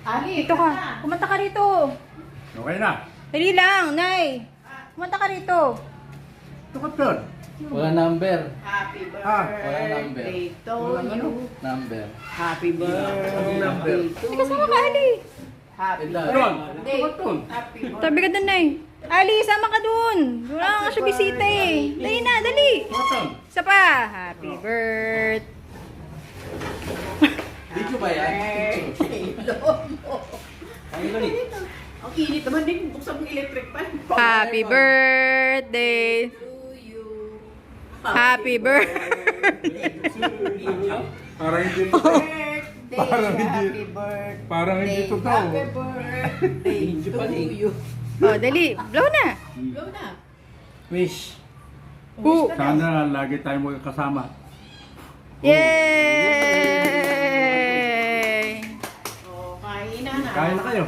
Ali, Dito ka. Kumanta ka rito. Okay na. Dali lang, Nay. Kumanta ka rito. Tukot doon. Wala number. Happy Ah, wala number. birthday to Walang ano? you. Number. Happy Anong number? birthday to Hindi kasama ka, you. Ali. Happy Doon. birthday. Tukot doon. Happy Tabi ka doon, Nay. Ali, sama ka doon. Wala ka siya bisita eh. Dali na, dali. Tukot doon. Isa pa. Happy birthday. Video ba yan? birthday, Lolo. Ay, gani. Ang init naman din. Buksan mo electric fan. Happy birthday. To you. Happy birthday. Parang hindi to. Birthday. Parang hindi- Happy birthday. parang hindi totoo. Happy birthday Hindi to pala eh. you. Oh, dali. Blow na. Go na. Wish. Who? Sana lagi tayo magkasama. Yay! Oh, kain na na. Kain na kayo.